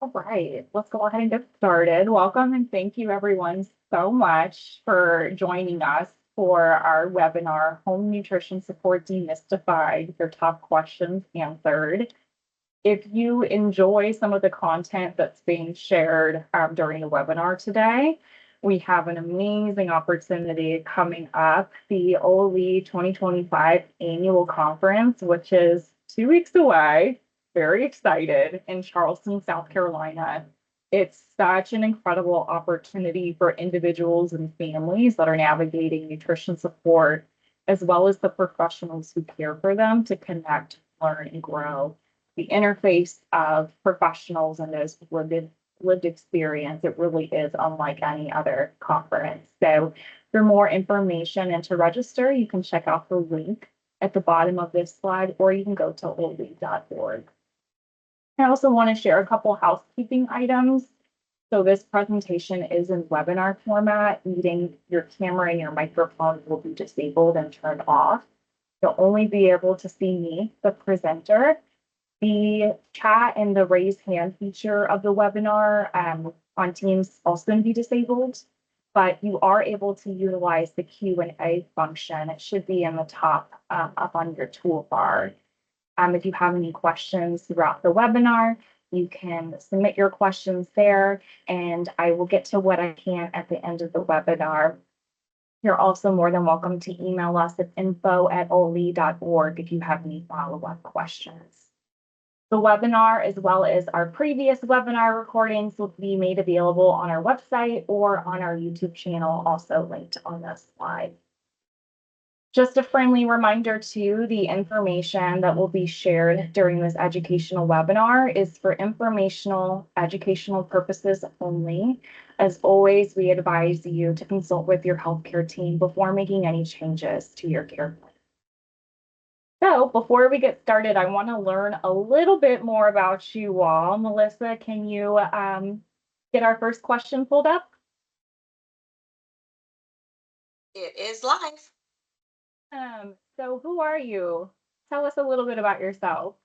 All right, let's go ahead and get started. Welcome and thank you everyone so much for joining us for our webinar, Home Nutrition Support Demystified, your top questions answered. If you enjoy some of the content that's being shared during the webinar today, we have an amazing opportunity coming up, the OLE 2025 annual conference, which is 2 weeks away. Very excited in Charleston, South Carolina. It's such an incredible opportunity for individuals and families that are navigating nutrition support, as well as the professionals who care for them to connect, learn, and grow. The interface of professionals and those lived experience, it really is unlike any other conference. So for more information and to register, you can check out the link at the bottom of this slide, or you can go to ole.org. I also want to share a couple housekeeping items. So this presentation is in webinar format, meaning your camera and your microphone will be disabled and turned off. You'll only be able to see me, the presenter. The chat and the raise hand feature of the webinar on Teams also going to be disabled, but you are able to utilize the Q&A function. It should be in the top up on your toolbar. If you have any questions throughout the webinar, you can submit your questions there, and I will get to what I can at the end of the webinar. You're also more than welcome to email us at info@ole.org if you have any follow-up questions. The webinar, as well as our previous webinar recordings, will be made available on our website or on our YouTube channel, also linked on this slide. Just a friendly reminder too, the information that will be shared during this educational webinar is for informational, educational purposes only. As always, we advise you to consult with your healthcare team before making any changes to your care plan. So before we get started, I want to learn a little bit more about you all. Melissa, can you get our first question pulled up? It is live. So who are you? Tell us a little bit about yourself.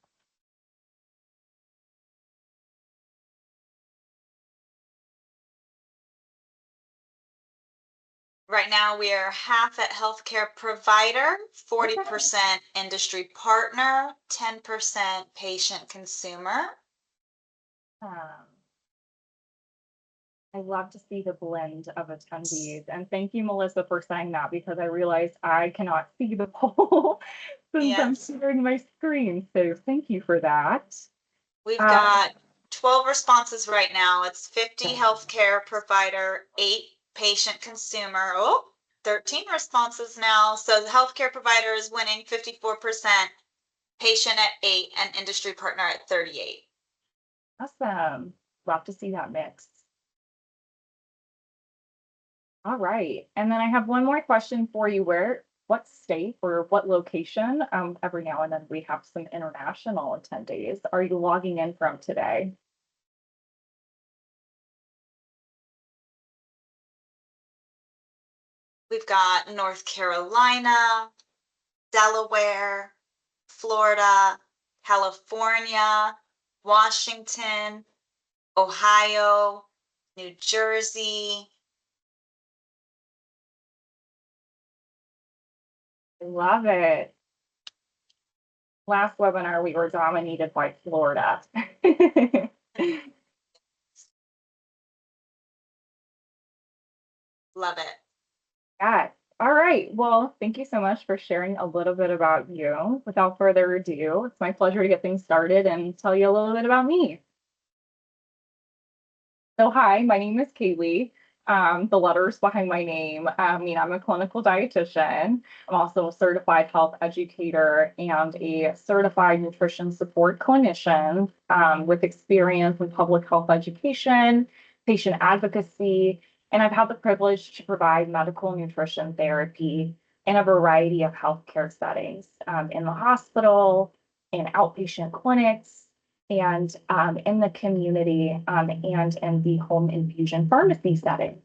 Right now, we are half at healthcare provider, 40% industry partner, 10% patient consumer. I love to see the blend of attendees. And thank you, Melissa, for saying that, because I realized I cannot see the poll since I'm sharing my screen. So thank you for that. We've got 12 responses right now. It's 50 healthcare provider, 8 patient consumer. 13 responses now. So the healthcare provider is winning 54%, patient at 8, and industry partner at 38. Awesome. Love to see that mix. All right. And then I have one more question for you. What state or what location? Every now and then we have some international attendees. Are you logging in from today? We've got North Carolina, Delaware, Florida, California, Washington, Ohio, New Jersey. I love it. Last webinar, we were dominated by Florida. Love it. Yeah. All right. Well, thank you so much for sharing a little bit about you. Without further ado, it's my pleasure to get things started and tell you a little bit about me. So hi, my name is Kaylee. The letters behind my name mean I'm a clinical dietitian. I'm also a certified health educator and a certified nutrition support clinician with experience in public health education, patient advocacy, and I've had the privilege to provide medical nutrition therapy in a variety of healthcare settings in the hospital, in outpatient clinics, and in the community and in the home infusion pharmacy setting.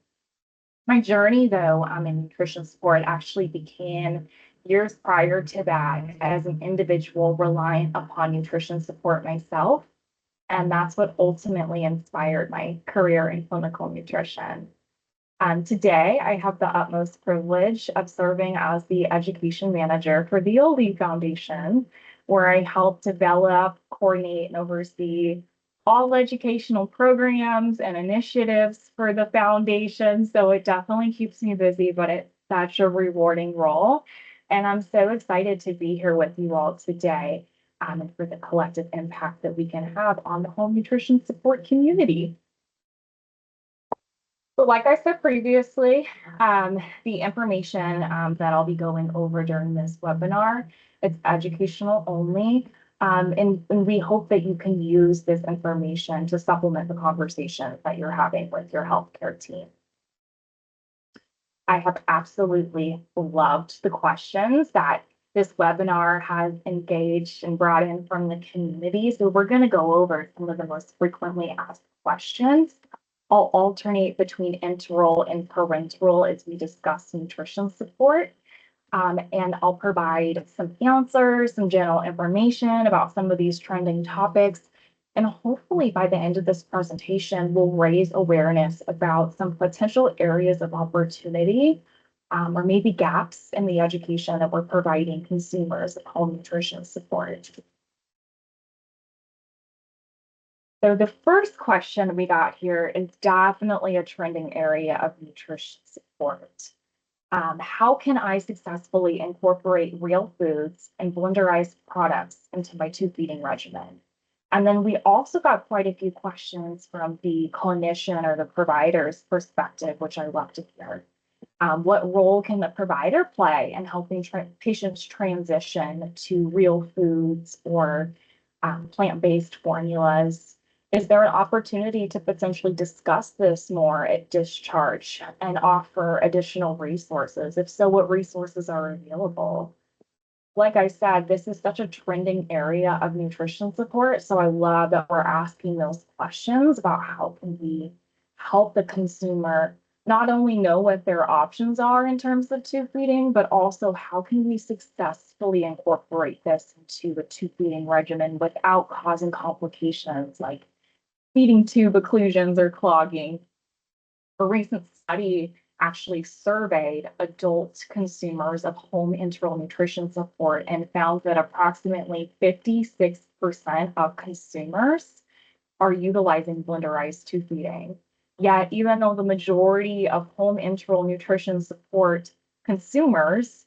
My journey, though, in nutrition support actually began years prior to that as an individual reliant upon nutrition support myself. And that's what ultimately inspired my career in clinical nutrition. Today, I have the utmost privilege of serving as the education manager for the OLE Foundation, where I help develop, coordinate, and oversee all educational programs and initiatives for the foundation. So it definitely keeps me busy, but it's such a rewarding role. And I'm so excited to be here with you all today, and for the collective impact that we can have on the home nutrition support community. But like I said previously, the information that I'll be going over during this webinar, it's educational only. And we hope that you can use this information to supplement the conversation that you're having with your healthcare team. I have absolutely loved the questions that this webinar has engaged and brought in from the community. So we're going to go over some of the most frequently asked questions. I'll alternate between enteral and parenteral as we discuss nutrition support. And I'll provide some answers, some general information about some of these trending topics. And hopefully by the end of this presentation, we'll raise awareness about some potential areas of opportunity, or maybe gaps in the education that we're providing consumers of home nutrition support. So the first question we got here is definitely a trending area of nutrition support. How can I successfully incorporate real foods and blenderized products into my tube feeding regimen? And then we also got quite a few questions from the clinician or the provider's perspective, which I love to hear. What role can the provider play in helping patients transition to real foods or plant-based formulas? Is there an opportunity to potentially discuss this more at discharge and offer additional resources? If so, what resources are available? Like I said, this is such a trending area of nutrition support. So I love that we're asking those questions about how can we help the consumer not only know what their options are in terms of tube feeding, but also how can we successfully incorporate this into a tube feeding regimen without causing complications like feeding tube occlusions or clogging. A recent study actually surveyed adult consumers of home enteral nutrition support and found that approximately 56% of consumers are utilizing blenderized tube feeding. Yet, even though the majority of home enteral nutrition support consumers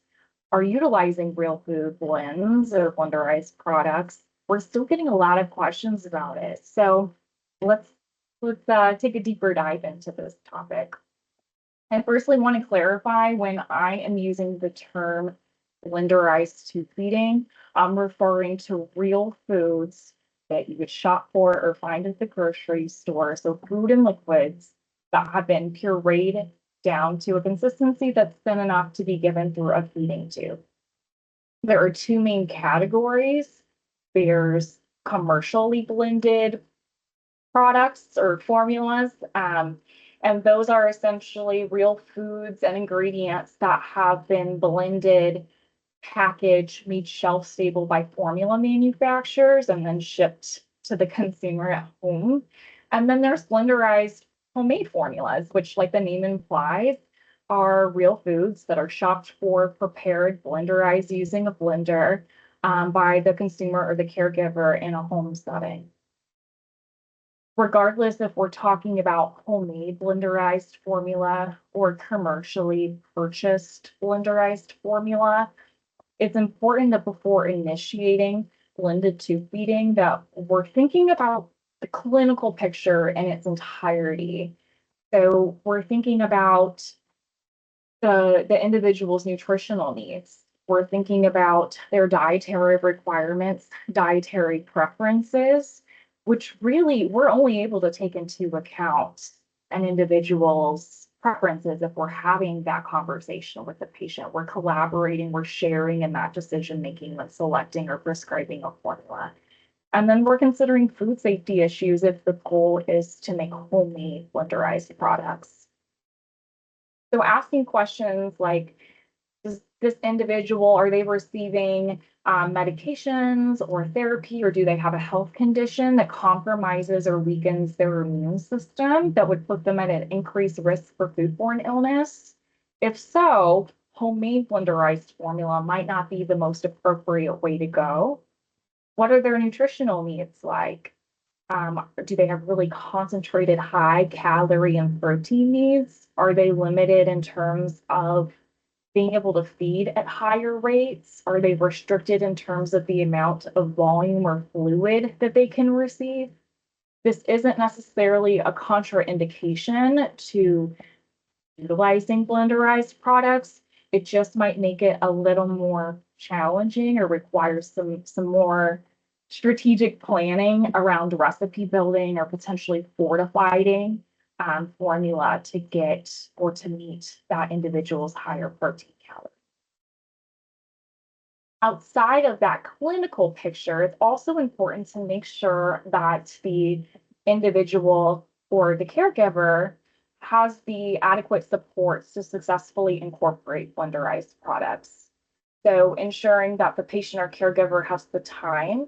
are utilizing real food blends or blenderized products, we're still getting a lot of questions about it. So let's take a deeper dive into this topic. I firstly want to clarify when I am using the term blenderized tube feeding, I'm referring to real foods that you would shop for or find at the grocery store. So food and liquids that have been pureed down to a consistency that's thin enough to be given through a feeding tube. There are two main categories. There's commercially blended products or formulas. And those are essentially real foods and ingredients that have been blended, packaged, made shelf stable by formula manufacturers, and then shipped to the consumer at home. And then there's blenderized homemade formulas, which, like the name implies, are real foods that are shopped for, prepared, blenderized using a blender by the consumer or the caregiver in a home setting. Regardless if we're talking about homemade blenderized formula or commercially purchased blenderized formula, it's important that before initiating blended tube feeding that we're thinking about the clinical picture in its entirety. So we're thinking about the individual's nutritional needs. We're thinking about their dietary requirements, dietary preferences, which really we're only able to take into account an individual's preferences if we're having that conversation with the patient. We're collaborating, we're sharing in that decision making when selecting or prescribing a formula. And then we're considering food safety issues if the goal is to make homemade blenderized products. So asking questions like, Is this individual, are they receiving medications or therapy, or do they have a health condition that compromises or weakens their immune system that would put them at an increased risk for foodborne illness? If so, homemade blenderized formula might not be the most appropriate way to go. What are their nutritional needs like? Do they have really concentrated high calorie and protein needs? Are they limited in terms of being able to feed at higher rates? Are they restricted in terms of the amount of volume or fluid that they can receive? This isn't necessarily a contraindication to utilizing blenderized products. It just might make it a little more challenging or requires some more strategic planning around recipe building or potentially fortifying formula to get or to meet that individual's higher protein calories. Outside of that clinical picture, it's also important to make sure that the individual or the caregiver has the adequate supports to successfully incorporate blenderized products. So ensuring that the patient or caregiver has the time,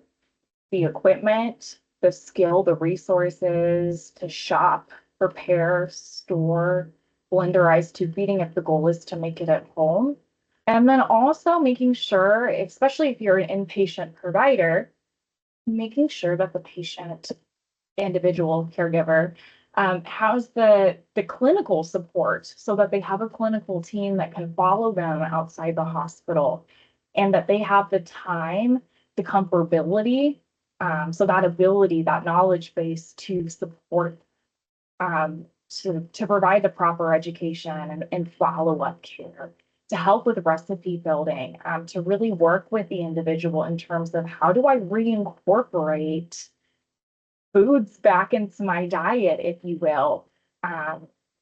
the equipment, the skill, the resources to shop, prepare, store blenderized tube feeding if the goal is to make it at home. And then also making sure, especially if you're an inpatient provider, making sure that the patient, individual caregiver, has the clinical support so that they have a clinical team that can follow them outside the hospital and that they have the time, the comfortability, so that ability, that knowledge base to support, to provide the proper education and follow-up care, to help with recipe building, to really work with the individual in terms of how do I reincorporate foods back into my diet, if you will,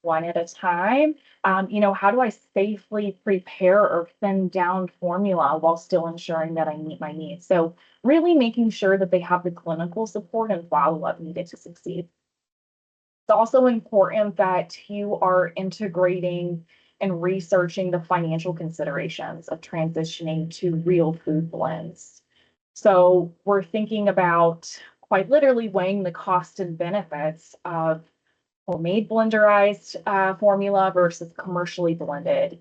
one at a time. How do I safely prepare or thin down formula while still ensuring that I meet my needs? So really making sure that they have the clinical support and follow-up needed to succeed. It's also important that you are integrating and researching the financial considerations of transitioning to real food blends. So we're thinking about quite literally weighing the cost and benefits of homemade blenderized formula versus commercially blended.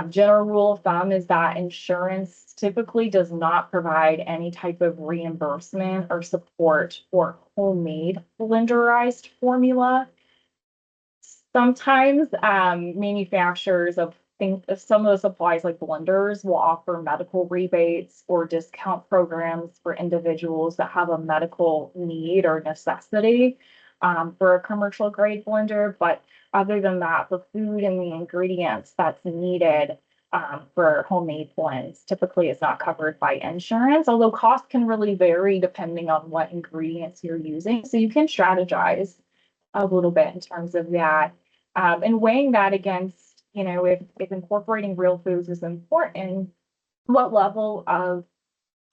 General rule of thumb is that insurance typically does not provide any type of reimbursement or support for homemade blenderized formula. Sometimes manufacturers of some of the supplies like blenders will offer medical rebates or discount programs for individuals that have a medical need or necessity for a commercial grade blender. But other than that, the food and the ingredients that's needed for homemade blends typically is not covered by insurance, although cost can really vary depending on what ingredients you're using. So you can strategize a little bit in terms of that. And weighing that against, if incorporating real foods is important, what level of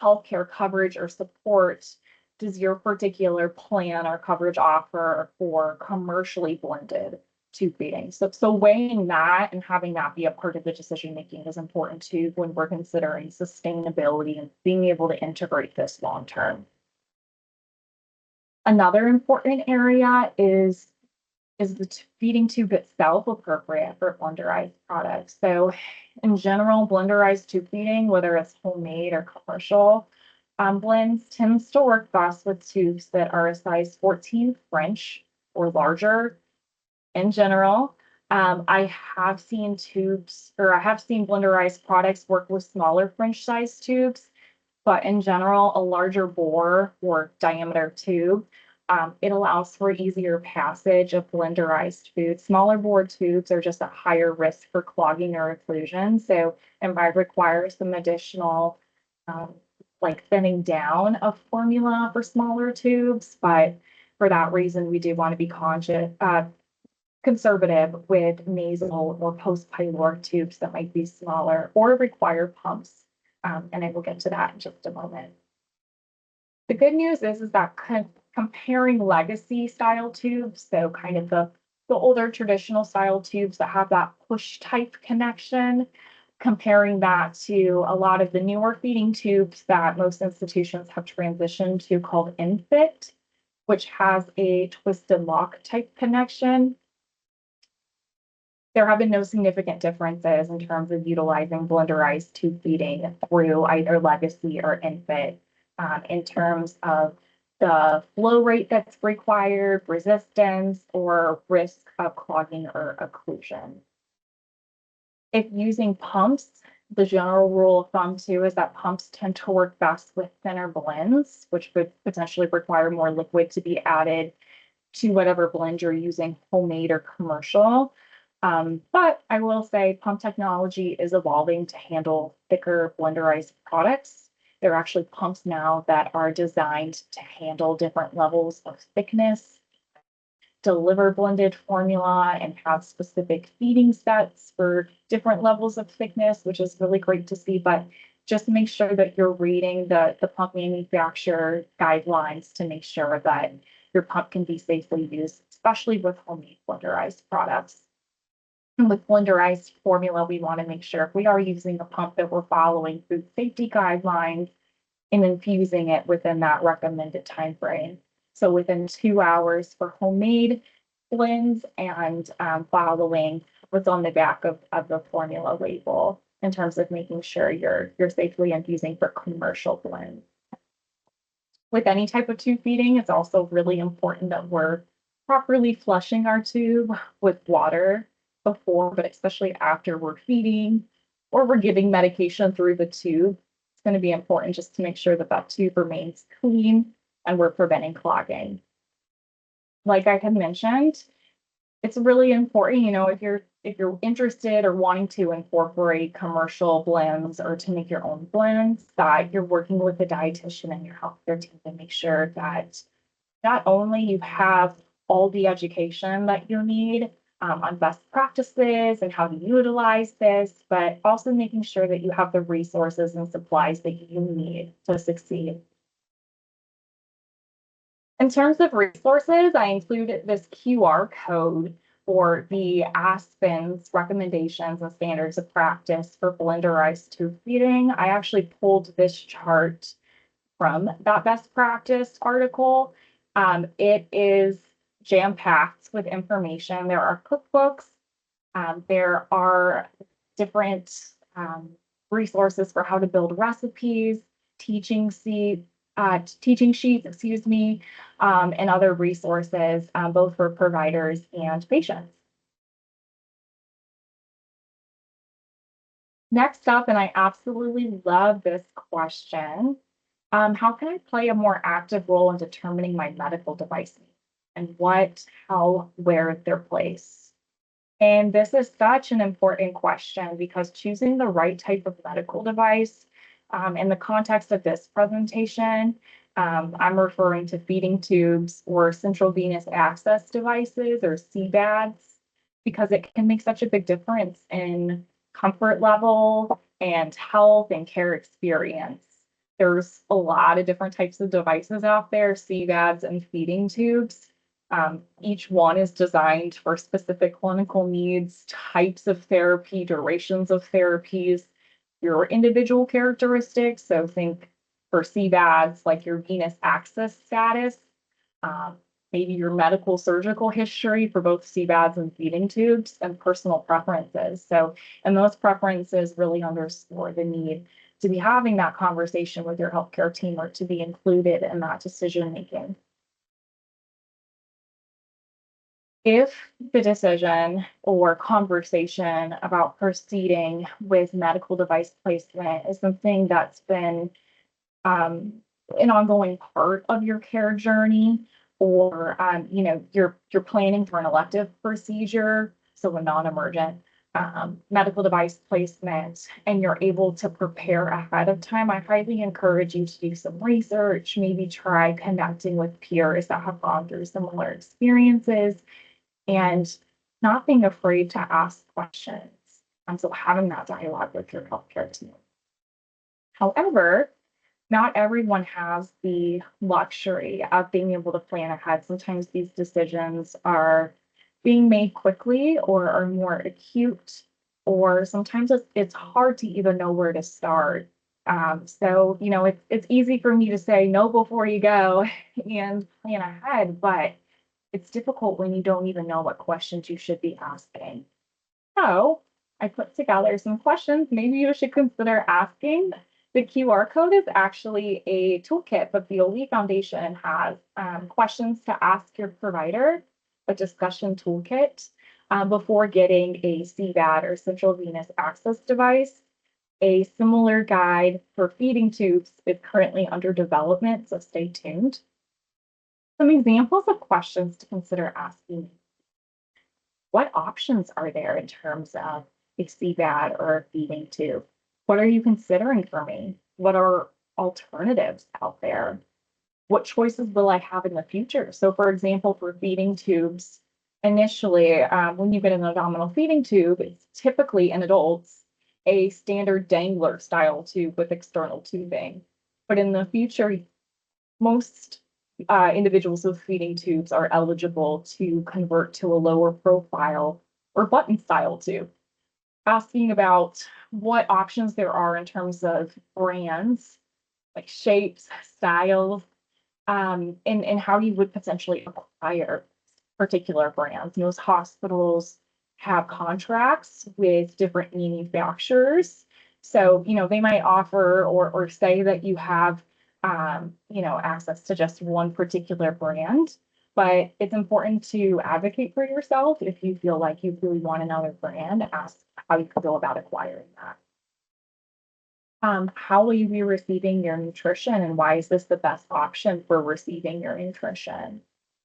healthcare coverage or support does your particular plan or coverage offer for commercially blended tube feeding? So weighing that and having that be a part of the decision making is important too when we're considering sustainability and being able to integrate this long term. Another important area is the feeding tube itself appropriate for blenderized products? So in general, blenderized tube feeding, whether it's homemade or commercial, blends tends to work best with tubes that are a size 14 French or larger in general. I have seen blenderized products work with smaller French size tubes, but in general, a larger bore or diameter tube, it allows for easier passage of blenderized food. Smaller bore tubes are just at higher risk for clogging or occlusion, so it might require some additional like thinning down of formula for smaller tubes, but for that reason, we do want to be conservative with nasal or post-pyloric tubes that might be smaller or require pumps. And I will get to that in just a moment. The good news is that comparing legacy style tubes, so kind of the older traditional style tubes that have that push type connection, comparing that to a lot of the newer feeding tubes that most institutions have transitioned to called InFit, which has a twisted lock type connection. There have been no significant differences in terms of utilizing blenderized tube feeding through either legacy or InFit in terms of the flow rate that's required, resistance, or risk of clogging or occlusion. If using pumps, the general rule of thumb too is that pumps tend to work best with thinner blends, which would potentially require more liquid to be added to whatever blend you're using, homemade or commercial. But I will say pump technology is evolving to handle thicker blenderized products. There are actually pumps now that are designed to handle different levels of thickness, deliver blended formula, and have specific feeding sets for different levels of thickness, which is really great to see. But just make sure that you're reading the pump manufacturer guidelines to make sure that your pump can be safely used, especially with homemade blenderized products. And with blenderized formula, we want to make sure if we are using a pump that we're following food safety guidelines and infusing it within that recommended time frame. So within 2 hours for homemade blends and following what's on the back of the formula label in terms of making sure you're safely infusing for commercial blends. With any type of tube feeding, it's also really important that we're properly flushing our tube with water before, but especially after we're feeding or we're giving medication through the tube. It's going to be important just to make sure that that tube remains clean and we're preventing clogging. Like I had mentioned, it's really important, if you're interested or wanting to incorporate commercial blends or to make your own blends, that you're working with a dietitian and your healthcare team to make sure that not only you have all the education that you need on best practices and how to utilize this, but also making sure that you have the resources and supplies that you need to succeed. In terms of resources, I included this QR code for the Aspen's recommendations and standards of practice for blenderized tube feeding. I actually pulled this chart from that best practice article. It is jam-packed with information. There are cookbooks. There are different resources for how to build recipes, teaching sheets, and other resources, both for providers and patients. Next up, and I absolutely love this question, how can I play a more active role in determining my medical device needs and what, how, where their place? And this is such an important question because choosing the right type of medical device in the context of this presentation, I'm referring to feeding tubes or central venous access devices or CVADs because it can make such a big difference in comfort level and health and care experience. There's a lot of different types of devices out there, CVADs and feeding tubes. Each one is designed for specific clinical needs, types of therapy, durations of therapies, your individual characteristics. So think for CVADs, like your venous access status, maybe your medical surgical history for both CVADs and feeding tubes, and personal preferences. So, and those preferences really underscore the need to be having that conversation with your healthcare team or to be included in that decision making. If the decision or conversation about proceeding with medical device placement is something that's been an ongoing part of your care journey, or you're planning for an elective procedure, so a non-emergent medical device placement, and you're able to prepare ahead of time, I highly encourage you to do some research, maybe try connecting with peers that have gone through similar experiences, and not being afraid to ask questions. So having that dialogue with your healthcare team. However, not everyone has the luxury of being able to plan ahead. Sometimes these decisions are being made quickly or are more acute or sometimes it's hard to even know where to start. So, it's easy for me to say no before you go and plan ahead, but it's difficult when you don't even know what questions you should be asking. So I put together some questions maybe you should consider asking. The QR code is actually a toolkit, but the OLE Foundation has questions to ask your provider, a discussion toolkit before getting a CVAD or central venous access device. A similar guide for feeding tubes is currently under development, so stay tuned. Some examples of questions to consider asking: what options are there in terms of a CVAD or a feeding tube? What are you considering for me? What are alternatives out there? What choices will I have in the future? So, for example, for feeding tubes, initially, when you get an abdominal feeding tube, it's typically in adults a standard dangler style tube with external tubing. But in the future, most individuals with feeding tubes are eligible to convert to a lower profile or button style tube. Asking about what options there are in terms of brands, like shapes, styles, and how you would potentially acquire particular brands. Most hospitals have contracts with different manufacturers. So, they might offer or say that you have, access to just one particular brand. But it's important to advocate for yourself. If you feel like you really want another brand, ask how you can go about acquiring that. How will you be receiving your nutrition, and why is this the best option for receiving your nutrition?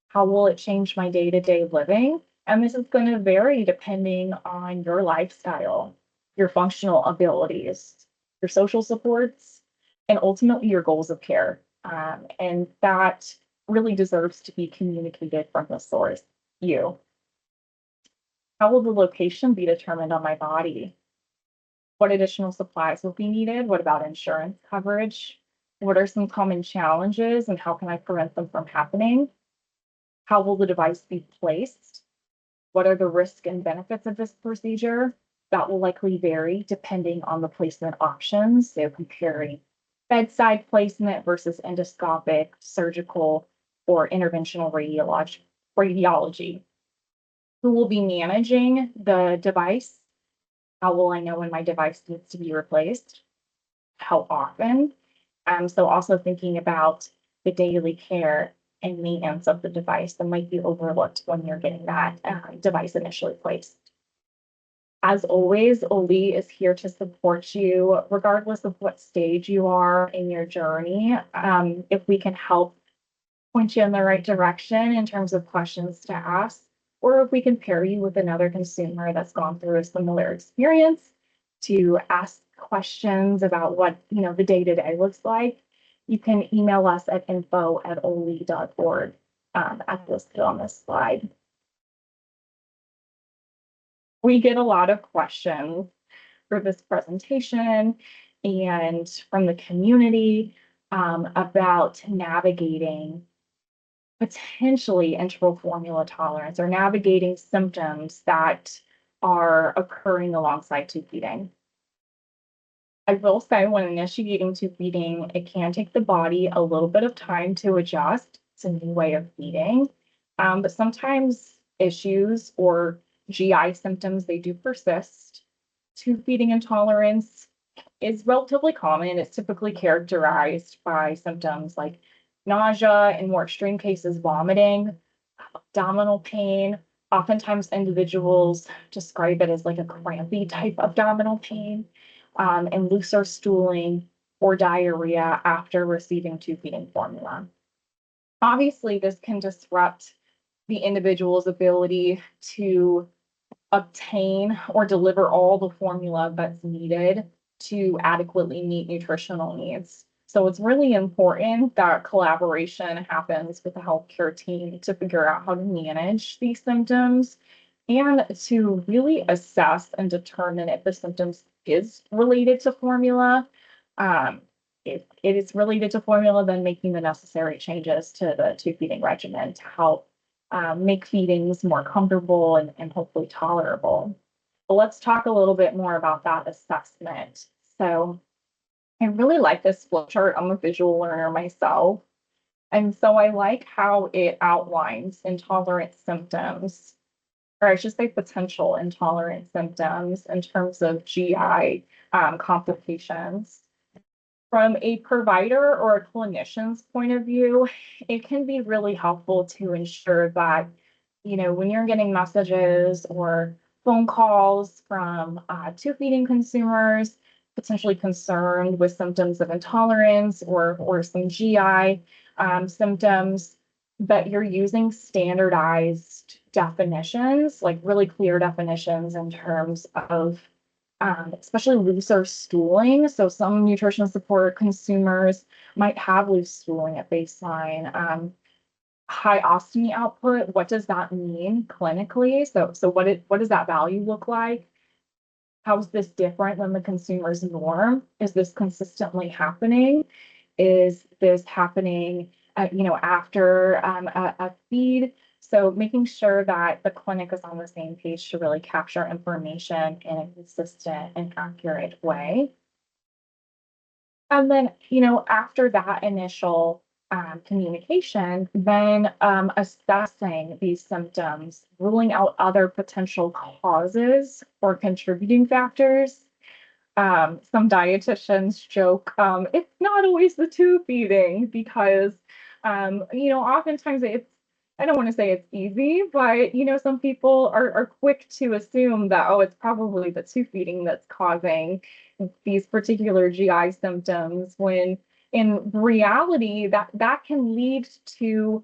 How will it change my day-to-day living? And this is going to vary depending on your lifestyle, your functional abilities, your social supports, and ultimately your goals of care. And that really deserves to be communicated from the source, you. How will the location be determined on my body? What additional supplies will be needed? What about insurance coverage? What are some common challenges and how can I prevent them from happening? How will the device be placed? What are the risks and benefits of this procedure? That will likely vary depending on the placement options. So comparing bedside placement versus endoscopic, surgical, or interventional radiology. Who will be managing the device? How will I know when my device needs to be replaced? How often? So also thinking about the daily care and maintenance of the device that might be overlooked when you're getting that device initially placed. As always, OLE is here to support you regardless of what stage you are in your journey. If we can help point you in the right direction in terms of questions to ask, or if we can pair you with another consumer that's gone through a similar experience to ask questions about what the day-to-day looks like, you can email us at info@ole.org, as listed on this slide. We get a lot of questions for this presentation and from the community about navigating potentially enteral formula tolerance or navigating symptoms that are occurring alongside tube feeding. I will say when initiating tube feeding, it can take the body a little bit of time to adjust. It's a new way of feeding. But sometimes issues or GI symptoms, they do persist. Tube feeding intolerance is relatively common. It's typically characterized by symptoms like nausea, in more extreme cases, vomiting, abdominal pain. Oftentimes, individuals describe it as like a crampy type abdominal pain, and looser stooling or diarrhea after receiving tube feeding formula. Obviously, this can disrupt the individual's ability to obtain or deliver all the formula that's needed to adequately meet nutritional needs. So it's really important that collaboration happens with the healthcare team to figure out how to manage these symptoms and to really assess and determine if the symptoms is related to formula. If it is related to formula, then making the necessary changes to the tube feeding regimen to help make feedings more comfortable and hopefully tolerable. But let's talk a little bit more about that assessment. So I really like this flow chart. I'm a visual learner myself. And so I like how it outlines intolerant symptoms, or I should say potential intolerant symptoms in terms of GI complications. From a provider or a clinician's point of view, it can be really helpful to ensure that, when you're getting messages or phone calls from tube feeding consumers, potentially concerned with symptoms of intolerance or some GI symptoms, that you're using standardized definitions, like really clear definitions in terms of especially looser stooling. So some nutritional support consumers might have loose stooling at baseline. High ostomy output, what does that mean clinically? So what does that value look like? How is this different than the consumer's norm? Is this consistently happening? Is this happening, after a feed? So making sure that the clinic is on the same page to really capture information in a consistent and accurate way. And then, after that initial communication, then assessing these symptoms, ruling out other potential causes or contributing factors. Some dietitians joke, it's not always the tube feeding because, oftentimes I don't want to say it's easy, but, some people are quick to assume that, oh, it's probably the tube feeding that's causing these particular GI symptoms, when in reality, that can lead to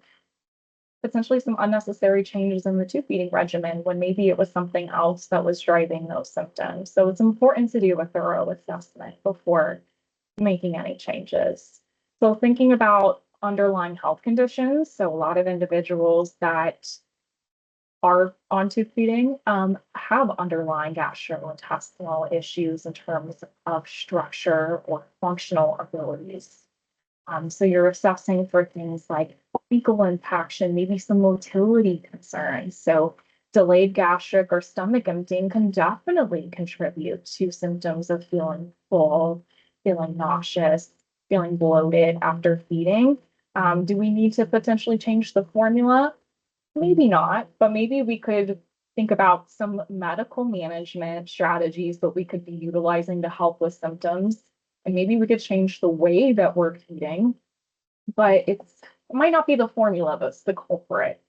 potentially some unnecessary changes in the tube feeding regimen when maybe it was something else that was driving those symptoms. So it's important to do a thorough assessment before making any changes. So thinking about underlying health conditions, so a lot of individuals that are on tube feeding have underlying gastrointestinal issues in terms of structure or functional abilities. So you're assessing for things like fecal impaction, maybe some motility concerns. So delayed gastric or stomach emptying can definitely contribute to symptoms of feeling full, feeling nauseous, feeling bloated after feeding. Do we need to potentially change the formula? Maybe not, but maybe we could think about some medical management strategies that we could be utilizing to help with symptoms. And maybe we could change the way that we're feeding, but it might not be the formula that's the culprit.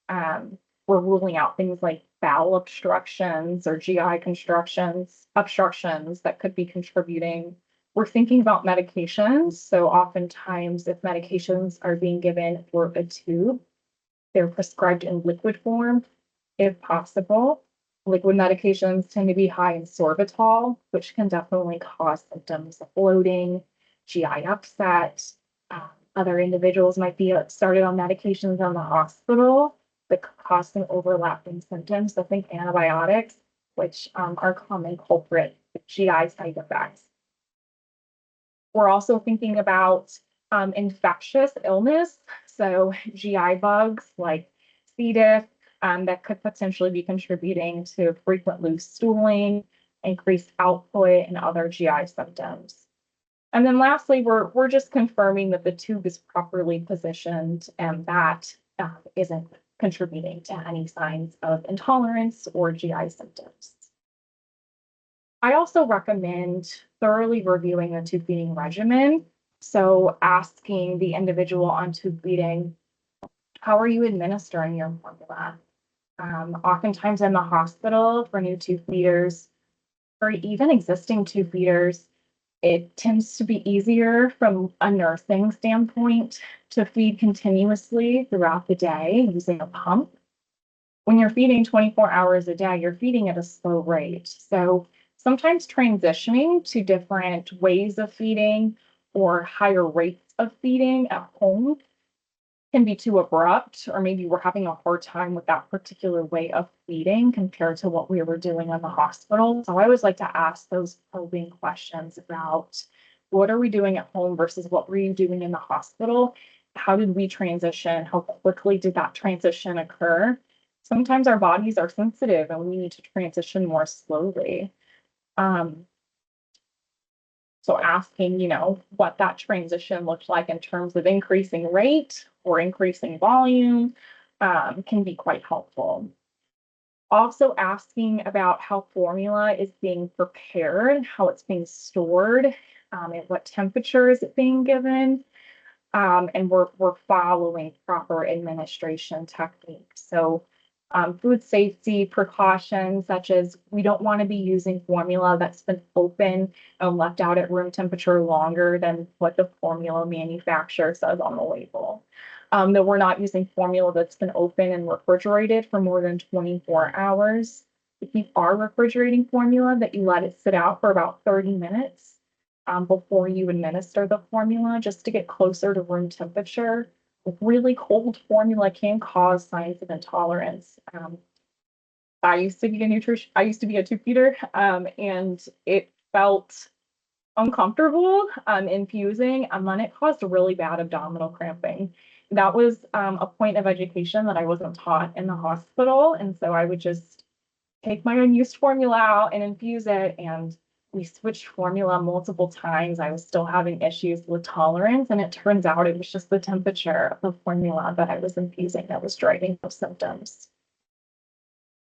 We're ruling out things like bowel obstructions or GI obstructions that could be contributing. We're thinking about medications. So oftentimes, if medications are being given through a tube, they're prescribed in liquid form, if possible. Liquid medications tend to be high in sorbitol, which can definitely cause symptoms of bloating, GI upset. Other individuals might be started on medications in the hospital that cause some overlapping symptoms. So think antibiotics, which are common culprit with GI side effects. We're also thinking about infectious illness, so GI bugs like C. diff that could potentially be contributing to frequent loose stooling, increased output, and other GI symptoms. And then lastly, we're just confirming that the tube is properly positioned and that isn't contributing to any signs of intolerance or GI symptoms. I also recommend thoroughly reviewing the tube feeding regimen. So asking the individual on tube feeding, how are you administering your formula? Oftentimes in the hospital for new tube feeders or even existing tube feeders, it tends to be easier from a nursing standpoint to feed continuously throughout the day using a pump. When you're feeding 24 hours a day, you're feeding at a slow rate. So sometimes transitioning to different ways of feeding or higher rates of feeding at home can be too abrupt, or maybe we're having a hard time with that particular way of feeding compared to what we were doing in the hospital. So I always like to ask those probing questions about what are we doing at home versus what were you doing in the hospital? How did we transition? How quickly did that transition occur? sometimes our bodies are sensitive and we need to transition more slowly. Um, so asking, what that transition looks like in terms of increasing rate or increasing volume can be quite helpful. Also asking about how formula is being prepared, how it's being stored, at what temperature is it being given, and we're following proper administration techniques. So food safety precautions, such as we don't want to be using formula that's been open and left out at room temperature longer than what the formula manufacturer says on the label. That we're not using formula that's been open and refrigerated for more than 24 hours. If you are refrigerating formula, that you let it sit out for about 30 minutes before you administer the formula, just to get closer to room temperature. Really cold formula can cause signs of intolerance. I used to be a tube feeder, and it felt uncomfortable infusing, and then it caused really bad abdominal cramping. That was a point of education that I wasn't taught in the hospital, and so I would just take my unused formula out and infuse it, and we switched formula multiple times. I was still having issues with tolerance, and it turns out it was just the temperature of the formula that I was infusing that was driving those symptoms.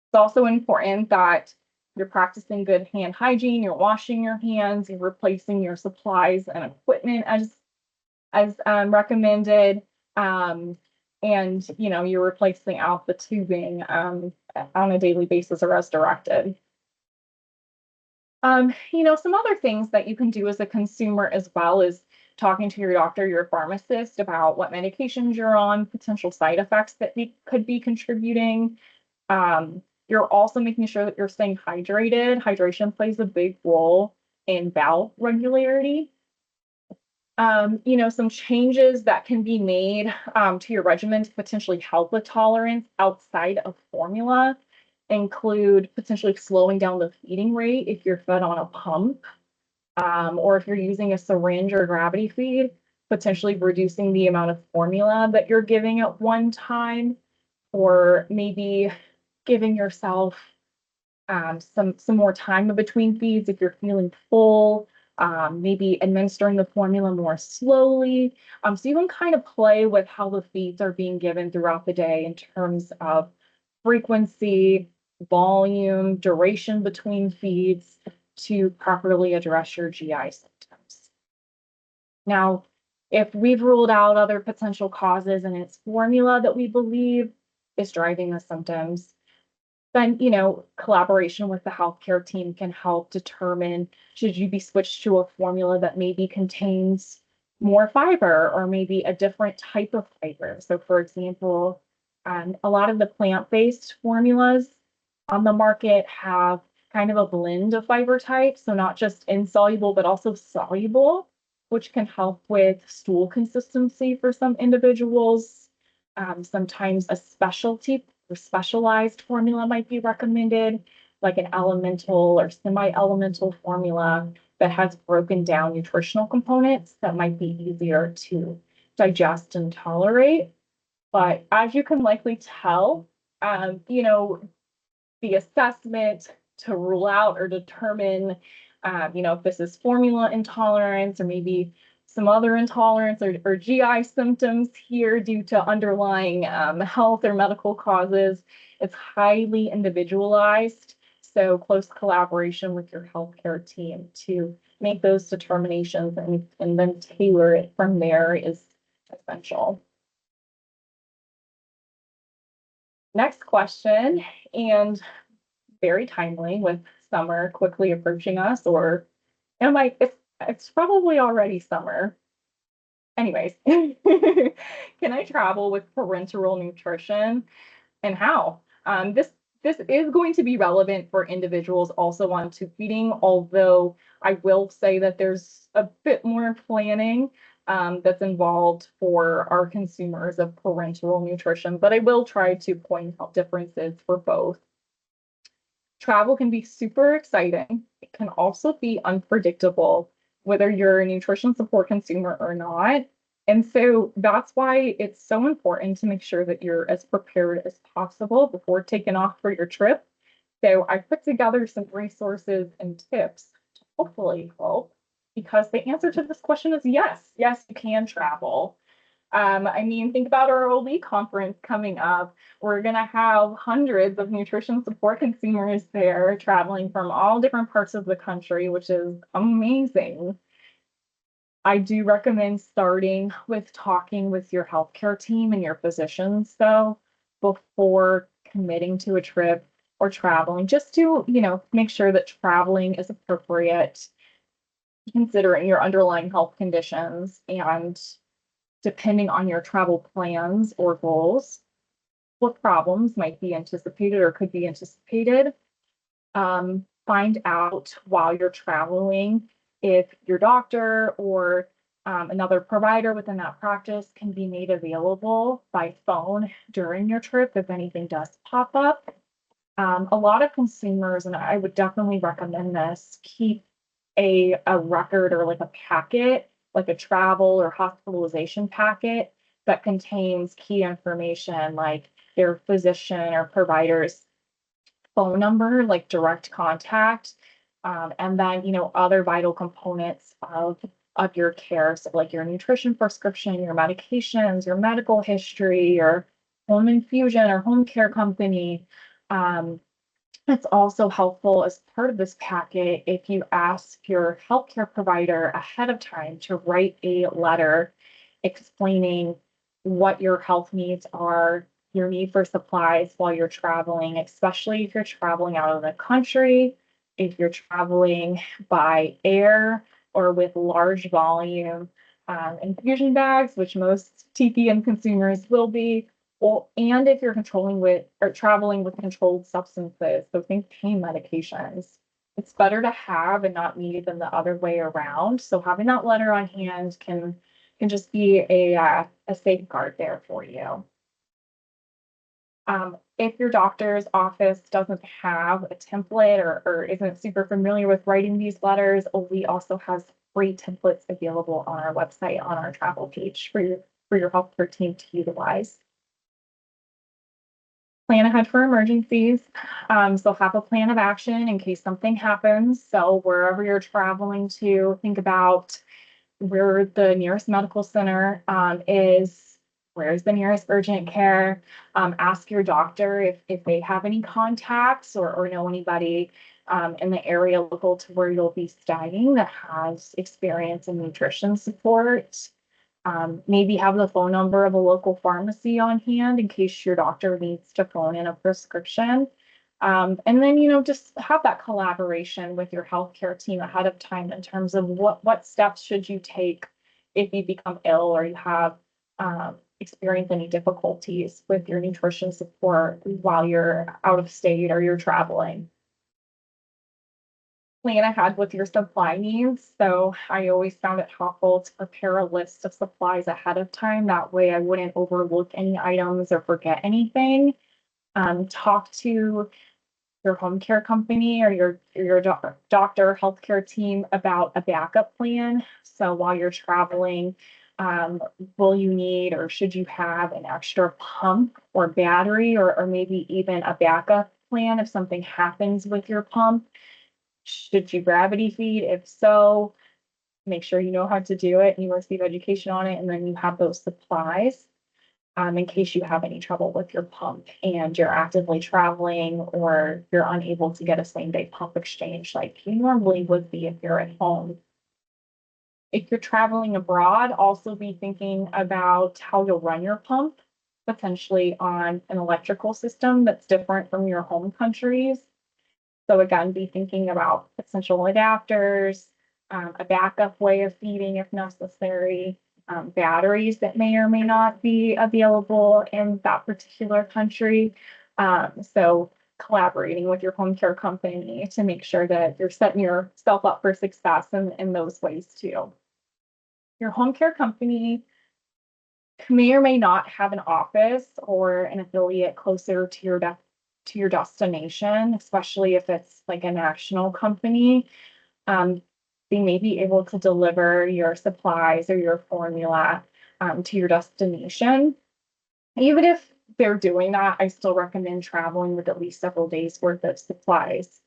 It's also important that you're practicing good hand hygiene, you're washing your hands, you're replacing your supplies and equipment as recommended. And you're replacing out the tubing on a daily basis or as directed. Some other things that you can do as a consumer as well is talking to your doctor, your pharmacist about what medications you're on, potential side effects that could be contributing. You're also making sure that you're staying hydrated. Hydration plays a big role in bowel regularity. Some changes that can be made to your regimen to potentially help with tolerance outside of formula include potentially slowing down the feeding rate if you're fed on a pump, or if you're using a syringe or gravity feed, potentially reducing the amount of formula that you're giving at one time, or maybe giving yourself some more time in between feeds if you're feeling full, maybe administering the formula more slowly. So you can kind of play with how the feeds are being given throughout the day in terms of frequency, volume, duration between feeds to properly address your GI symptoms. Now, if we've ruled out other potential causes and it's formula that we believe is driving the symptoms, then collaboration with the healthcare team can help determine, should you be switched to a formula that maybe contains more fiber or maybe a different type of fiber. So for example, a lot of the plant-based formulas on the market have kind of a blend of fiber types, so not just insoluble but also soluble, which can help with stool consistency for some individuals. Sometimes a specialty or specialized formula might be recommended, like an elemental or semi-elemental formula that has broken down nutritional components that might be easier to digest and tolerate. But as you can likely tell, the assessment to rule out or determine, if this is formula intolerance or maybe some other intolerance or GI symptoms here due to underlying health or medical causes. It's highly individualized. So close collaboration with your healthcare team to make those determinations and then tailor it from there is essential. Next question, and very timely with summer quickly approaching us, or it's probably already summer. Anyways, can I travel with parenteral nutrition and how? This is going to be relevant for individuals also on tube feeding, although I will say that there's a bit more planning that's involved for our consumers of parenteral nutrition, but I will try to point out differences for both. Travel can be super exciting. It can also be unpredictable, whether you're a nutrition support consumer or not. And so that's why it's so important to make sure that you're as prepared as possible before taking off for your trip. So I put together some resources and tips to hopefully help, because the answer to this question is yes. Yes, you can travel. I mean, think about our OLE conference coming up. We're going to have hundreds of nutrition support consumers there traveling from all different parts of the country, which is amazing. I do recommend starting with talking with your healthcare team and your physicians, though, before committing to a trip or traveling, just to, make sure that traveling is appropriate, considering your underlying health conditions and depending on your travel plans or goals, what problems might be anticipated or could be anticipated. Find out while you're traveling if your doctor or another provider within that practice can be made available by phone during your trip if anything does pop up. A lot of consumers, and I would definitely recommend this, keep a record or like a packet, like a travel or hospitalization packet that contains key information like their physician or provider's phone number, like direct contact, and then other vital components of your care, so like your nutrition prescription, your medications, your medical history, your home infusion or home care company. Um, it's also helpful as part of this packet if you ask your healthcare provider ahead of time to write a letter explaining what your health needs are, your need for supplies while you're traveling, especially if you're traveling out of the country, if you're traveling by air or with large volume infusion bags, which most TPN consumers will be, well, and if you're controlling with or traveling with controlled substances, so think pain medications, it's better to have and not need than the other way around. So having that letter on hand can just be a safeguard there for you. If your doctor's office doesn't have a template or isn't super familiar with writing these letters, we also has free templates available on our website on our travel page for your healthcare team to utilize. Plan ahead for emergencies. So have a plan of action in case something happens. So wherever you're traveling to, think about where the nearest medical center is, where's the nearest urgent care. Ask your doctor if they have any contacts or know anybody in the area local to where you'll be staying that has experience in nutrition support. Maybe have the phone number of a local pharmacy on hand in case your doctor needs to phone in a prescription. And then, just have that collaboration with your healthcare team ahead of time in terms of what steps should you take if you become ill or you have experienced any difficulties with your nutrition support while you're out of state or you're traveling. Plan ahead with your supply needs. So I always found it helpful to prepare a list of supplies ahead of time. That way I wouldn't overlook any items or forget anything. Talk to your home care company or your doctor healthcare team about a backup plan. So while you're traveling, will you need or should you have an extra pump or battery or maybe even a backup plan if something happens with your pump? Should you gravity feed? If so, make sure you know how to do it and you receive education on it, and then you have those supplies in case you have any trouble with your pump and you're actively traveling or you're unable to get a same-day pump exchange like you normally would be if you're at home. If you're traveling abroad, also be thinking about how you'll run your pump, potentially on an electrical system that's different from your home countries. So again, be thinking about potential adapters, a backup way of feeding if necessary, batteries that may or may not be available in that particular country. So collaborating with your home care company to make sure that you're setting yourself up for success in those ways too. Your home care company may or may not have an office or an affiliate closer to your destination, especially if it's like a national company. They may be able to deliver your supplies or your formula to your destination. Even if they're doing that, I still recommend traveling with at least several days worth of supplies.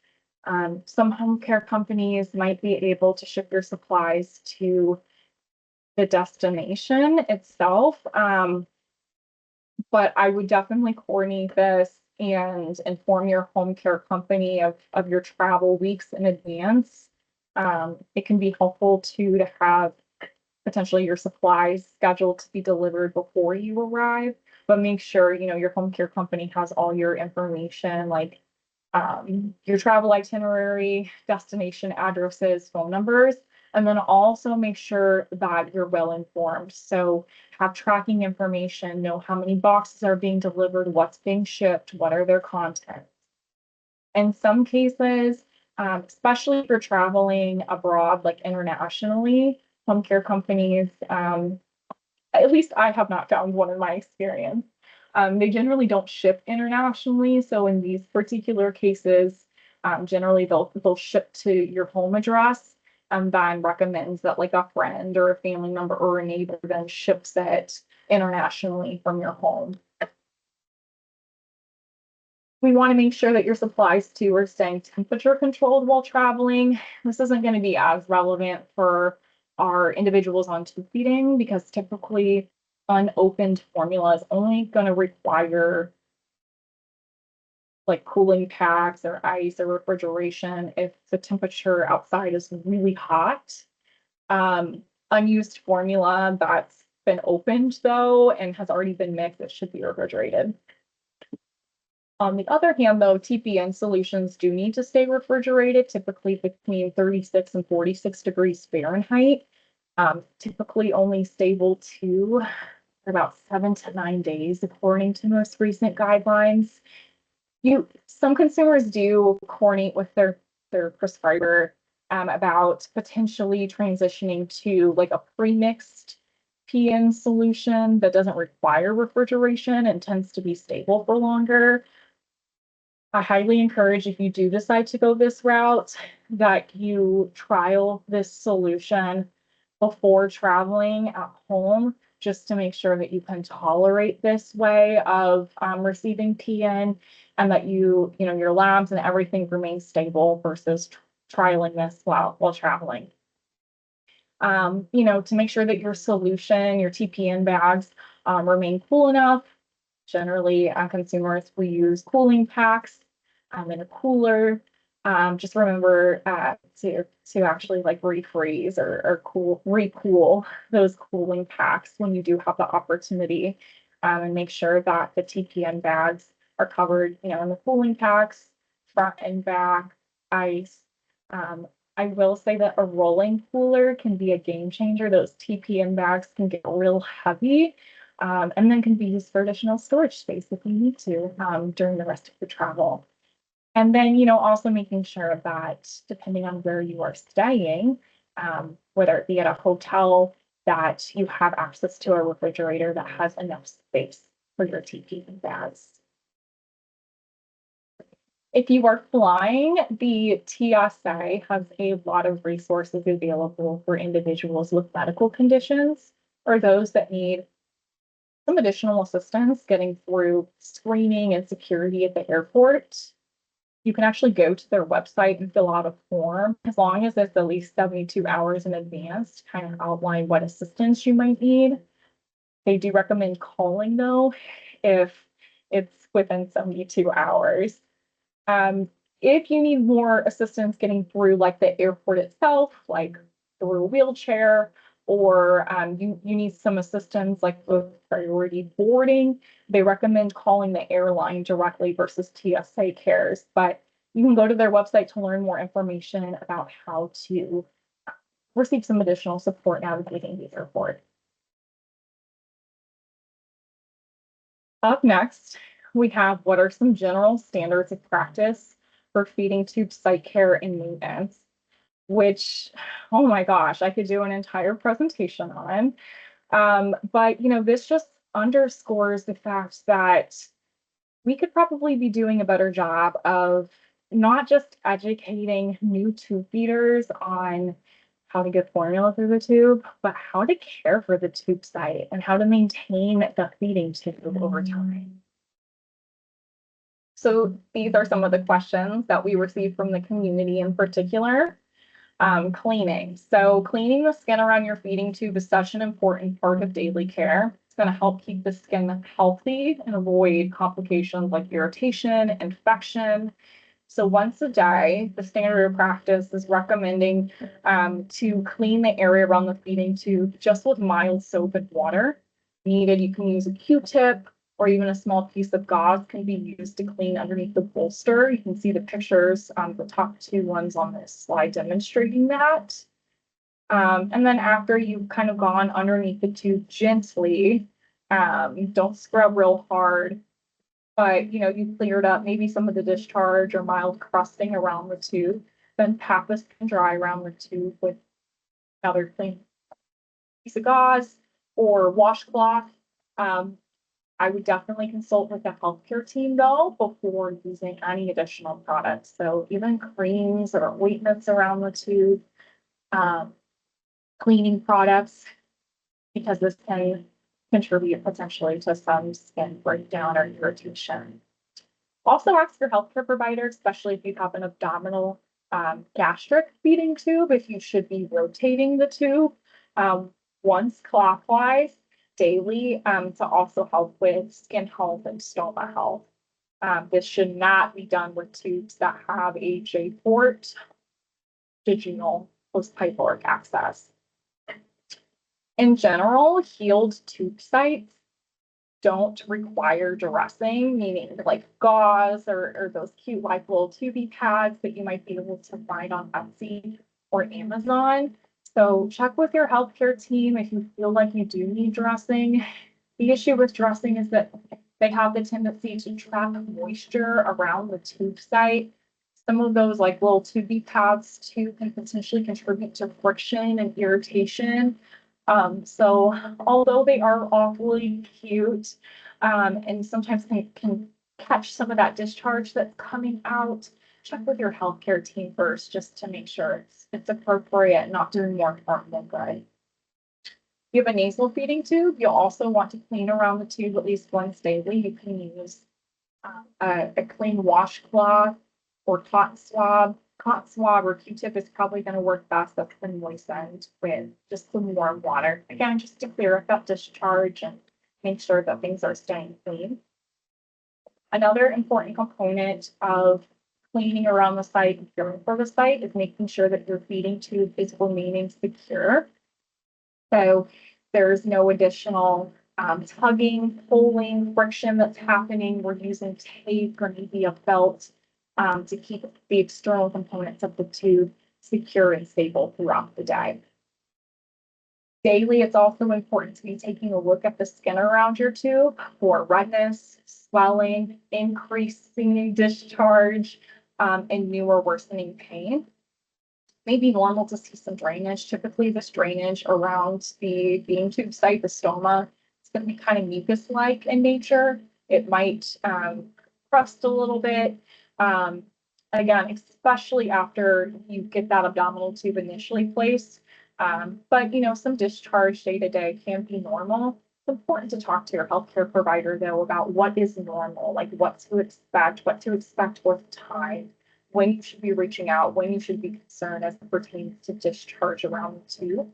Some home care companies might be able to ship your supplies to the destination itself. But I would definitely coordinate this and inform your home care company of your travel weeks in advance. It can be helpful too to have potentially your supplies scheduled to be delivered before you arrive, but make sure your home care company has all your information, like your travel itinerary, destination addresses, phone numbers, and then also make sure that you're well informed. So have tracking information, know how many boxes are being delivered, what's being shipped, what are their contents. In some cases, especially if you're traveling abroad, like internationally, home care companies, at least I have not found one in my experience. They generally don't ship internationally, so in these particular cases, generally they'll ship to your home address and then recommends that like a friend or a family member or a neighbor then ships it internationally from your home. We want to make sure that your supplies too are staying temperature controlled while traveling. This isn't going to be as relevant for our individuals on tube feeding because typically unopened formula is only going to require like cooling packs or ice or refrigeration if the temperature outside is really hot. Unused formula that's been opened though and has already been mixed, it should be refrigerated. On the other hand, though, TPN solutions do need to stay refrigerated, typically between 36 and 46 degrees Fahrenheit. Typically only stable to for about 7 to 9 days, according to most recent guidelines. Some consumers do coordinate with their prescriber about potentially transitioning to like a pre-mixed PN solution that doesn't require refrigeration and tends to be stable for longer. I highly encourage if you do decide to go this route that you trial this solution before traveling at home, just to make sure that you can tolerate this way of receiving PN and that your labs and everything remain stable versus trialing this while traveling. To make sure that your solution, your TPN bags remain cool enough. Generally, consumers, we use cooling packs in a cooler. Just remember to actually like refreeze or recool those cooling packs when you do have the opportunity, and make sure that the TPN bags are covered, in the cooling packs, front and back, ice. I will say that a rolling cooler can be a game changer. Those TPN bags can get real heavy, and then can be used for additional storage space if you need to during the rest of your travel. And then, also making sure that depending on where you are staying, whether it be at a hotel, that you have access to a refrigerator that has enough space for your TPN bags. If you are flying, the TSA has a lot of resources available for individuals with medical conditions or those that need some additional assistance getting through screening and security at the airport. You can actually go to their website and fill out a form as long as it's at least 72 hours in advance to kind of outline what assistance you might need. They do recommend calling though if it's within 72 hours. If you need more assistance getting through like the airport itself, like through a wheelchair, or you need some assistance like with priority boarding, they recommend calling the airline directly versus TSA cares. But you can go to their website to learn more information about how to receive some additional support navigating the airport. Up next, we have what are some general standards of practice for feeding tube site care and maintenance, which, oh my gosh, I could do an entire presentation on. But this just underscores the fact that we could probably be doing a better job of not just educating new tube feeders on how to get formula through the tube, but how to care for the tube site and how to maintain the feeding tube over time. So these are some of the questions that we received from the community in particular. Cleaning. So cleaning the skin around your feeding tube is such an important part of daily care. It's going to help keep the skin healthy and avoid complications like irritation, infection. So once a day, the standard practice is recommending to clean the area around the feeding tube just with mild soap and water. Needed, you can use a Q-tip or even a small piece of gauze can be used to clean underneath the bolster. You can see the pictures on the top two ones on this slide demonstrating that. And then after you've kind of gone underneath the tube gently, don't scrub real hard, but you cleared up maybe some of the discharge or mild crusting around the tube, then pat this can dry around the tube with another clean piece of gauze or washcloth. I would definitely consult with the healthcare team though before using any additional products. So even creams or ointments around the tube, cleaning products, because this can contribute potentially to some skin breakdown or irritation. Also ask your healthcare provider, especially if you have an abdominal gastric feeding tube, if you should be rotating the tube once clockwise daily to also help with skin health and stoma health. This should not be done with tubes that have a J-port, jejunal postpyloric access. In general, healed tube sites don't require dressing, meaning like gauze or those cute like little tubey pads that you might be able to find on Etsy or Amazon. So check with your healthcare team if you feel like you do need dressing. The issue with dressing is that they have the tendency to trap moisture around the tube site. Some of those like little tubey pads too can potentially contribute to friction and irritation. So although they are awfully cute, and sometimes they can catch some of that discharge that's coming out, check with your healthcare team first just to make sure it's appropriate, not doing more harm than good. If you have a nasal feeding tube, you'll also want to clean around the tube at least once daily. You can use a clean washcloth or cotton swab. Cotton swab or Q-tip is probably going to work best. That's been moistened with just some warm water. Again, just to clear up that discharge and make sure that things are staying clean. Another important component of cleaning around the site and caring for the site is making sure that your feeding tube is remaining secure. So there's no additional tugging, pulling, friction that's happening. We're using tape or maybe a belt to keep the external components of the tube secure and stable throughout the day. Daily, it's also important to be taking a look at the skin around your tube for redness, swelling, increasing discharge, and new or worsening pain. May be normal to see some drainage. Typically, this drainage around the feeding tube site, the stoma, it's going to be kind of mucus-like in nature. It might crust a little bit. Again, especially after you get that abdominal tube initially placed. But some discharge day to day can be normal. It's important to talk to your healthcare provider though about what is normal, like what to expect with time, when you should be reaching out, when you should be concerned as it pertains to discharge around the tube.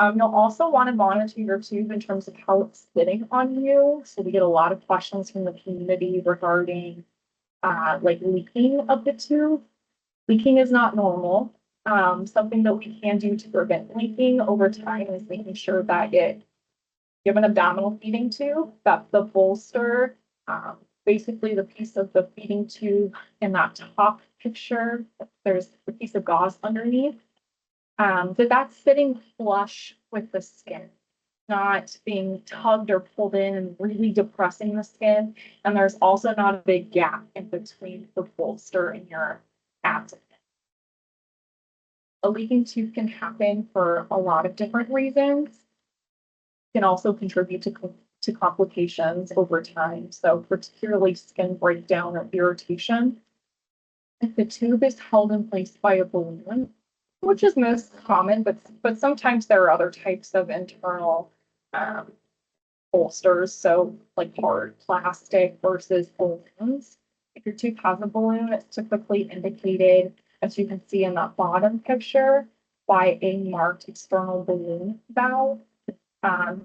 You'll also want to monitor your tube in terms of how it's sitting on you. So we get a lot of questions from the community regarding like leaking of the tube. Leaking is not normal. Something that we can do to prevent leaking over time is making sure that you have an abdominal feeding tube, that the bolster, basically the piece of the feeding tube in that top picture, there's a piece of gauze underneath, that's sitting flush with the skin, not being tugged or pulled in and really depressing the skin. And there's also not a big gap in between the bolster and your abdomen. A leaking tube can happen for a lot of different reasons. It can also contribute to complications over time. So particularly skin breakdown or irritation. If the tube is held in place by a balloon, which is most common, but sometimes there are other types of internal um, bolsters. So like hard plastic versus balloons. If your tube has a balloon, it's typically indicated, as you can see in that bottom picture, by a marked external balloon valve.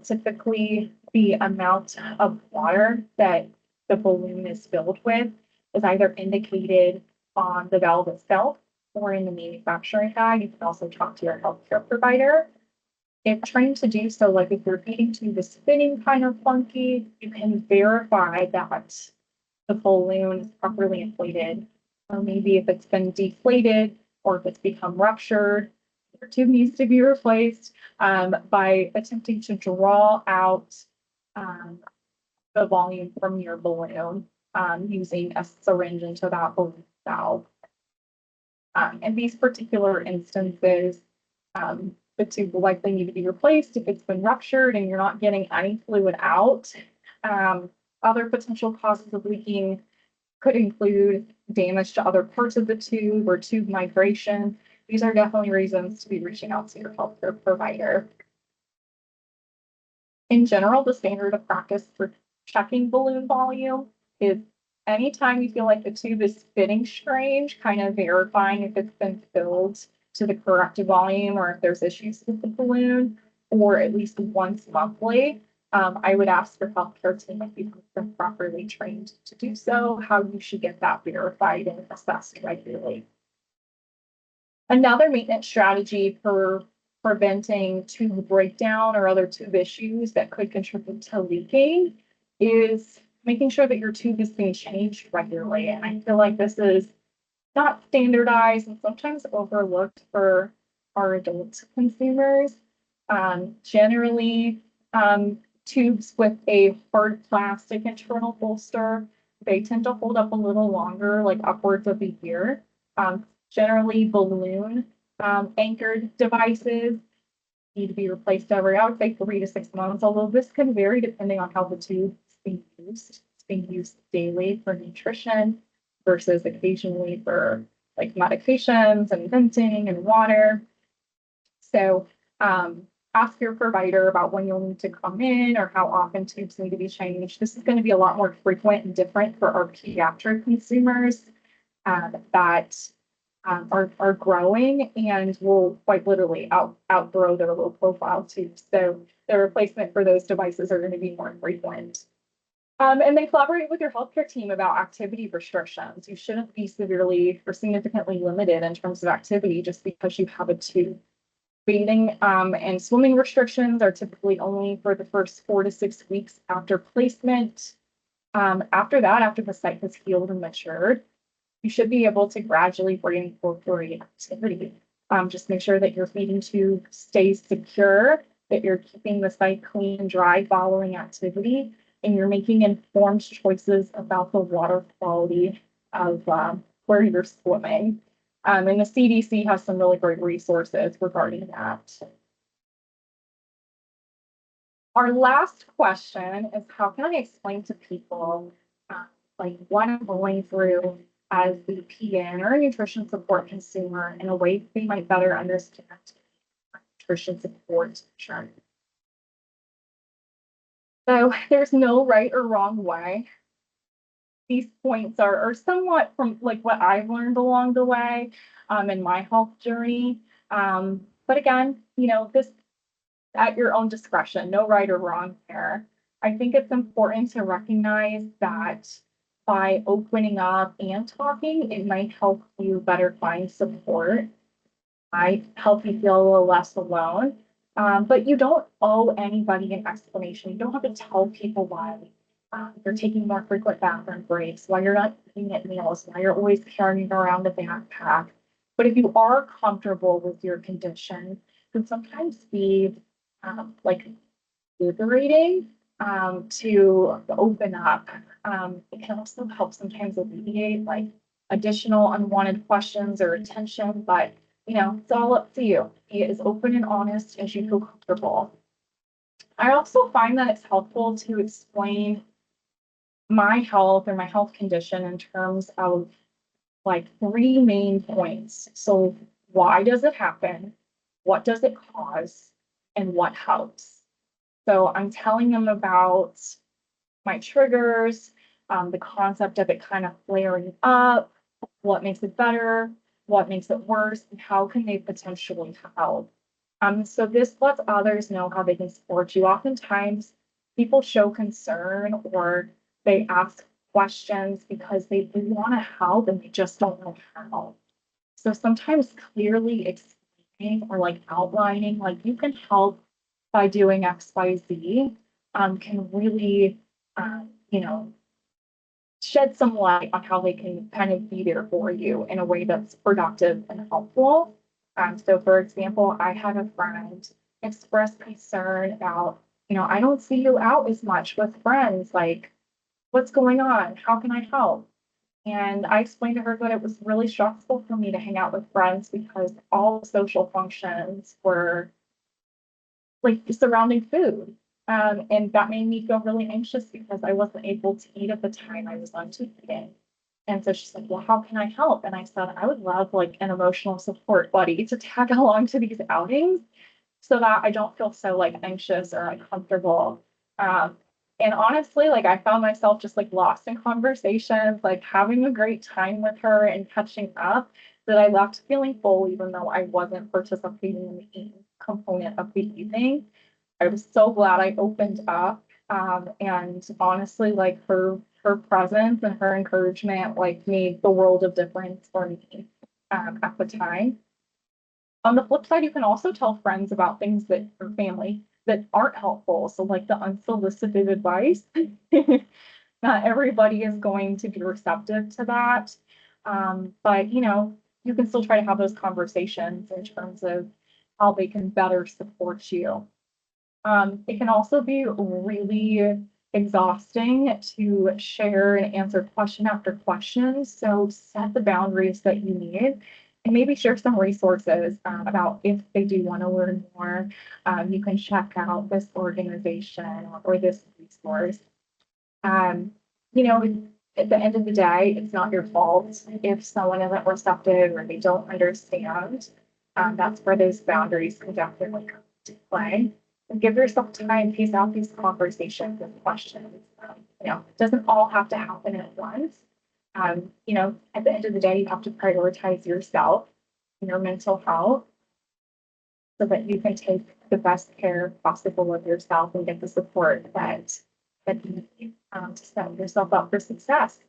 Typically, the amount of water that the balloon is filled with is either indicated on the valve itself or in the manufacturing guide. You can also talk to your healthcare provider. If trained to do so, like if your feeding tube is spinning kind of funky, you can verify that the balloon is properly inflated. Or maybe if it's been deflated or if it's become ruptured, your tube needs to be replaced by attempting to draw out um, the volume from your balloon using a syringe into that balloon valve. In these particular instances, the tube will likely need to be replaced if it's been ruptured and you're not getting any fluid out. Other potential causes of leaking could include damage to other parts of the tube or tube migration. These are definitely reasons to be reaching out to your healthcare provider. In general, the standard of practice for checking balloon volume is anytime you feel like the tube is spinning strange, kind of verifying if it's been filled to the correct volume or if there's issues with the balloon, or at least once monthly. I would ask your healthcare team if you've been properly trained to do so, how you should get that verified and assessed regularly. Another maintenance strategy for preventing tube breakdown or other tube issues that could contribute to leaking is making sure that your tube is being changed regularly. And I feel like this is not standardized and sometimes overlooked for our adult consumers. Generally, tubes with a hard plastic internal bolster, they tend to hold up a little longer, like upwards of a year. Generally, balloon anchored devices need to be replaced every, I would say, 3 to 6 months, although this can vary depending on how the tube is being used. It's being used daily for nutrition versus occasionally for like medications and venting and water. So ask your provider about when you'll need to come in or how often tubes need to be changed. This is going to be a lot more frequent and different for our pediatric consumers that are growing and will quite literally outgrow their low profile tubes. So the replacement for those devices are going to be more frequent. And then collaborate with your healthcare team about activity restrictions. You shouldn't be severely or significantly limited in terms of activity just because you have a tube. Bathing and swimming restrictions are typically only for the first 4 to 6 weeks after placement. After that, after the site has healed and matured, you should be able to gradually reincorporate activity. Just make sure that your feeding tube stays secure, that you're keeping the site clean and dry following activity, and you're making informed choices about the water quality of where you're swimming. And the CDC has some really great resources regarding that. Our last question is, how can I explain to people like what I'm going through as the PN or a nutrition support consumer in a way they might better understand nutrition support journey? So there's no right or wrong way. These points are somewhat from like what I've learned along the way in my health journey. But again, this at your own discretion, no right or wrong here. I think it's important to recognize that by opening up and talking, it might help you better find support, might help you feel a little less alone. But you don't owe anybody an explanation. You don't have to tell people why you're taking more frequent bathroom breaks, why you're not eating at meals, why you're always carrying around a backpack. But if you are comfortable with your condition, it can sometimes be like liberating to open up. It can also help sometimes alleviate like additional unwanted questions or attention, but it's all up to you. Be as open and honest as you feel comfortable. I also find that it's helpful to explain my health or my health condition in terms of like 3 main points. So why does it happen? What does it cause? And what helps? So I'm telling them about my triggers, the concept of it kind of flaring up, what makes it better, what makes it worse, and how can they potentially help. So this lets others know how they can support you. Oftentimes, people show concern or they ask questions because they want to help and they just don't know how. So sometimes clearly explaining or like outlining, like you can help by doing X, Y, Z, can really, you know, shed some light on how they can kind of be there for you in a way that's productive and helpful. So for example, I had a friend express concern about, I don't see you out as much with friends. Like, what's going on? How can I help? And I explained to her that it was really stressful for me to hang out with friends because all the social functions were like surrounding food. And that made me feel really anxious because I wasn't able to eat at the time I was on to eating. And so she's like, well, how can I help? And I said, I would love like an emotional support buddy to tag along to these outings so that I don't feel so like anxious or uncomfortable. Um, and honestly, like I found myself just like lost in conversations, like having a great time with her and catching up that I left feeling full, even though I wasn't participating in the eating component of the evening. I was so glad I opened up. And honestly, like her presence and her encouragement like made the world of difference for me at the time. On the flip side, you can also tell friends about things that or family that aren't helpful. So like the unsolicited advice. Not everybody is going to be receptive to that. But you can still try to have those conversations in terms of how they can better support you. It can also be really exhausting to share and answer question after question. So set the boundaries that you need and maybe share some resources about if they do want to learn more. You can check out this organization or this resource. Um, you know, at the end of the day, it's not your fault if someone isn't receptive or they don't understand. That's where those boundaries can definitely come into play. And give yourself time, pace out these conversations and questions. It doesn't all have to happen at once. At the end of the day, you have to prioritize yourself and your mental health so that you can take the best care possible of yourself and get the support that you need to set yourself up for success.